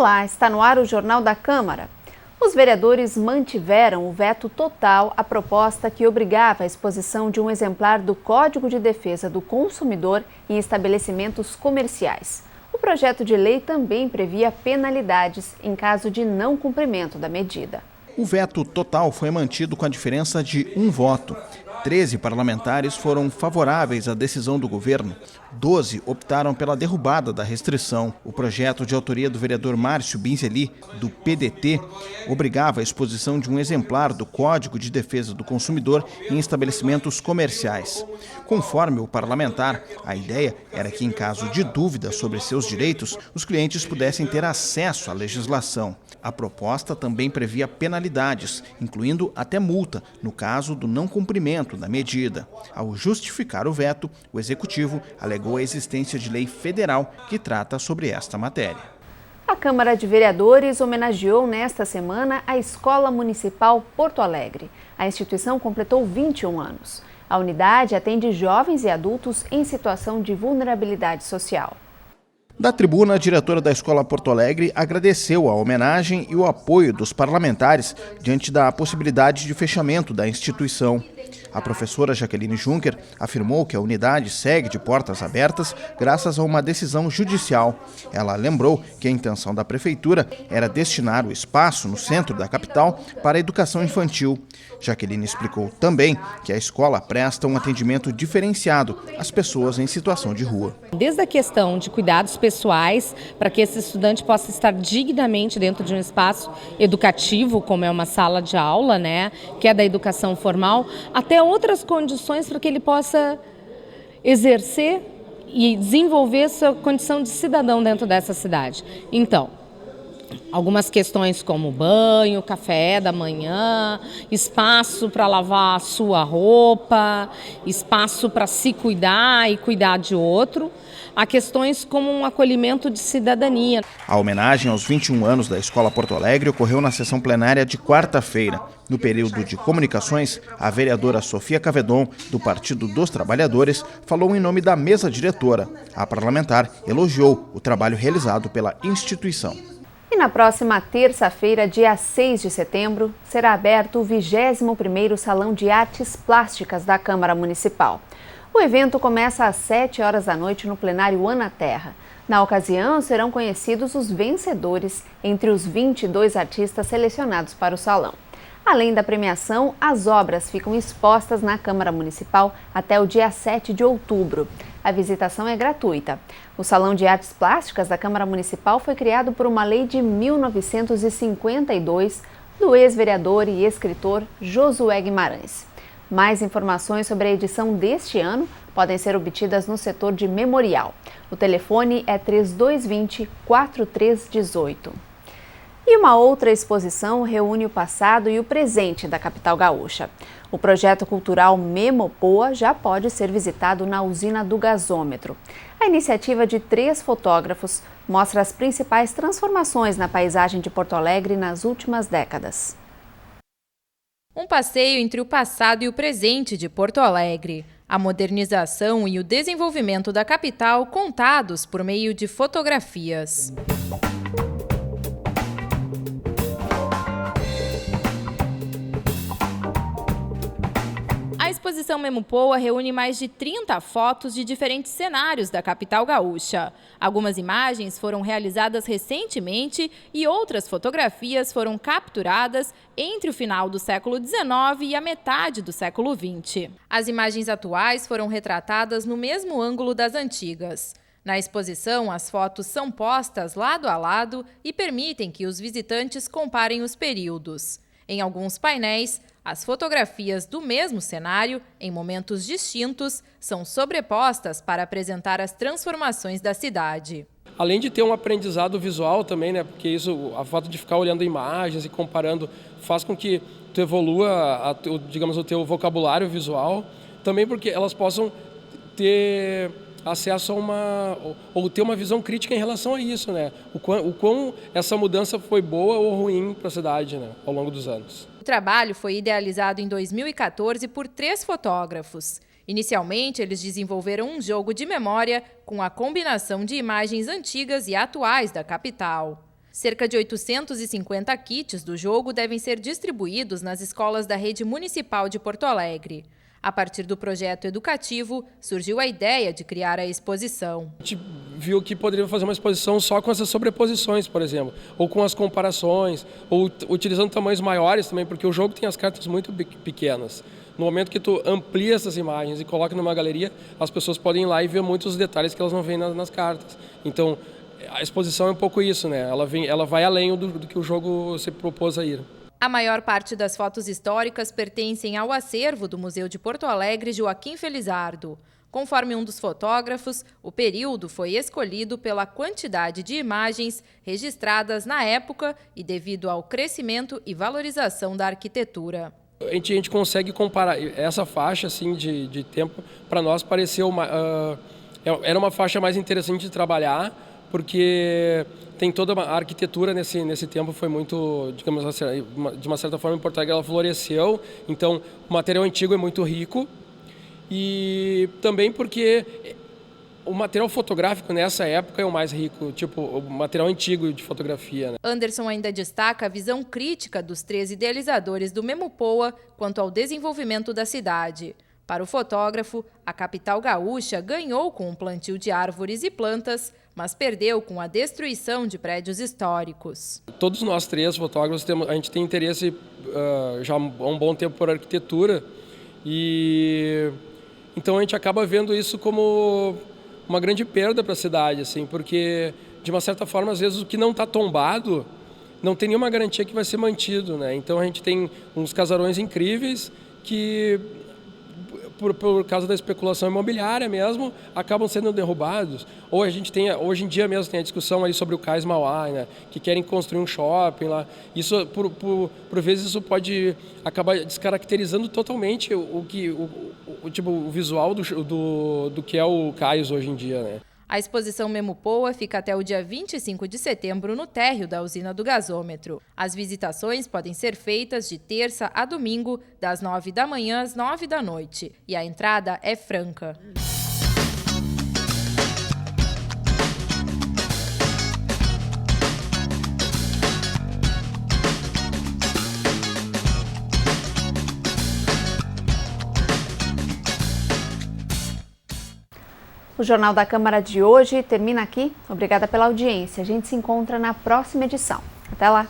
Olá, está no ar o Jornal da Câmara. Os vereadores mantiveram o veto total à proposta que obrigava a exposição de um exemplar do Código de Defesa do Consumidor em estabelecimentos comerciais. O projeto de lei também previa penalidades em caso de não cumprimento da medida. O veto total foi mantido com a diferença de um voto. 13 parlamentares foram favoráveis à decisão do governo. 12 optaram pela derrubada da restrição. O projeto de autoria do vereador Márcio Binzeli, do PDT, obrigava a exposição de um exemplar do Código de Defesa do Consumidor em estabelecimentos comerciais. Conforme o parlamentar, a ideia era que, em caso de dúvida sobre seus direitos, os clientes pudessem ter acesso à legislação. A proposta também previa penalidades, incluindo até multa, no caso do não cumprimento da medida. Ao justificar o veto, o Executivo alegou a existência de lei federal que trata sobre esta matéria. A Câmara de Vereadores homenageou nesta semana a Escola Municipal Porto Alegre. A instituição completou 21 anos. A unidade atende jovens e adultos em situação de vulnerabilidade social. Da tribuna, a diretora da Escola Porto Alegre agradeceu a homenagem e o apoio dos parlamentares diante da possibilidade de fechamento da instituição. A professora Jaqueline Juncker afirmou que a unidade segue de portas abertas graças a uma decisão judicial. Ela lembrou que a intenção da prefeitura era destinar o espaço no centro da capital para a educação infantil. Jaqueline explicou também que a escola presta um atendimento diferenciado às pessoas em situação de rua. Desde a questão de cuidados pessoais, para que esse estudante possa estar dignamente dentro de um espaço educativo, como é uma sala de aula, que é da educação formal, até outras condições para que ele possa exercer e desenvolver sua condição de cidadão dentro dessa cidade. Então, algumas questões como banho, café da manhã, espaço para lavar a sua roupa, espaço para se cuidar e cuidar de outro. Há questões como um acolhimento de cidadania. A homenagem aos 21 anos da Escola Porto Alegre ocorreu na sessão plenária de quarta-feira. No período de comunicações, a vereadora Sofia Cavedon, do Partido dos Trabalhadores, falou em nome da mesa diretora. A parlamentar elogiou o trabalho realizado pela instituição. E na próxima terça-feira, dia 6 de setembro, será aberto o 21º Salão de Artes Plásticas da Câmara Municipal. O evento começa às 7 horas da noite no plenário Ana Terra. Na ocasião, serão conhecidos os vencedores entre os 22 artistas selecionados para o salão. Além da premiação, as obras ficam expostas na Câmara Municipal até o dia 7 de outubro. A visitação é gratuita. O Salão de Artes Plásticas da Câmara Municipal foi criado por uma lei de 1952 do ex-vereador e escritor Josué Guimarães. Mais informações sobre a edição deste ano podem ser obtidas no setor de memorial. O telefone é 3220-4318. E uma outra exposição reúne o passado e o presente da capital gaúcha. O projeto cultural Memopoa já pode ser visitado na usina do gasômetro. A iniciativa de 3 fotógrafos mostra as principais transformações na paisagem de Porto Alegre nas últimas décadas. Um passeio entre o passado e o presente de Porto Alegre. A modernização e o desenvolvimento da capital contados por meio de fotografias. A exposição Memopoa reúne mais de 30 fotos de diferentes cenários da capital gaúcha. Algumas imagens foram realizadas recentemente e outras fotografias foram capturadas entre o final do século XIX e a metade do século XX. As imagens atuais foram retratadas no mesmo ângulo das antigas. Na exposição, as fotos são postas lado a lado e permitem que os visitantes comparem os períodos. Em alguns painéis, as fotografias do mesmo cenário, em momentos distintos, são sobrepostas para apresentar as transformações da cidade. Além de ter um aprendizado visual também, porque isso, a fato de ficar olhando imagens e comparando, faz com que tu evolua, o teu vocabulário visual, também porque elas possam ter acesso a ou ter uma visão crítica em relação a isso, O quão essa mudança foi boa ou ruim para a cidade, ao longo dos anos. O trabalho foi idealizado em 2014 por 3 fotógrafos. Inicialmente, eles desenvolveram um jogo de memória com a combinação de imagens antigas e atuais da capital. Cerca de 850 kits do jogo devem ser distribuídos nas escolas da rede municipal de Porto Alegre. A partir do projeto educativo, surgiu a ideia de criar a exposição. A gente viu que poderia fazer uma exposição só com essas sobreposições, por exemplo, ou com as comparações, ou utilizando tamanhos maiores também, porque o jogo tem as cartas muito pequenas. No momento que tu amplia essas imagens e coloca numa galeria, as pessoas podem ir lá e ver muitos detalhes que elas não veem nas cartas. Então, a exposição é um pouco isso, né? Ela vai além do que o jogo se propôs a ir. A maior parte das fotos históricas pertencem ao acervo do Museu de Porto Alegre Joaquim Felizardo. Conforme um dos fotógrafos, o período foi escolhido pela quantidade de imagens registradas na época e devido ao crescimento e valorização da arquitetura. A gente consegue comparar essa faixa assim, de tempo, para nós pareceu era uma faixa mais interessante de trabalhar, porque tem toda a arquitetura nesse tempo foi muito, digamos assim, de uma certa forma em Porto Alegre ela floresceu, então o material antigo é muito rico e também porque o material fotográfico nessa época é o mais rico, tipo o material antigo de fotografia, né? Anderson ainda destaca a visão crítica dos 3 idealizadores do Memopoa quanto ao desenvolvimento da cidade. Para o fotógrafo, a capital gaúcha ganhou com um plantio de árvores e plantas, mas perdeu com a destruição de prédios históricos. Todos nós 3 fotógrafos, a gente tem interesse já há um bom tempo por arquitetura e então a gente acaba vendo isso como uma grande perda para a cidade, assim, porque de uma certa forma às vezes o que não está tombado não tem nenhuma garantia que vai ser mantido, né? Então a gente tem uns casarões incríveis que por causa da especulação imobiliária mesmo, acabam sendo derrubados. Ou a gente tem, hoje em dia mesmo tem a discussão aí sobre o Cais Mauá, né, que querem construir um shopping lá. Isso, por vezes, isso pode acabar descaracterizando totalmente o visual do que é o Cais hoje em dia, né. A exposição Memopoa fica até o dia 25 de setembro no térreo da usina do gasômetro. As visitações podem ser feitas de terça a domingo, das 9 da manhã às 9 da noite. E a entrada é franca. O Jornal da Câmara de hoje termina aqui. Obrigada pela audiência. A gente se encontra na próxima edição. Até lá!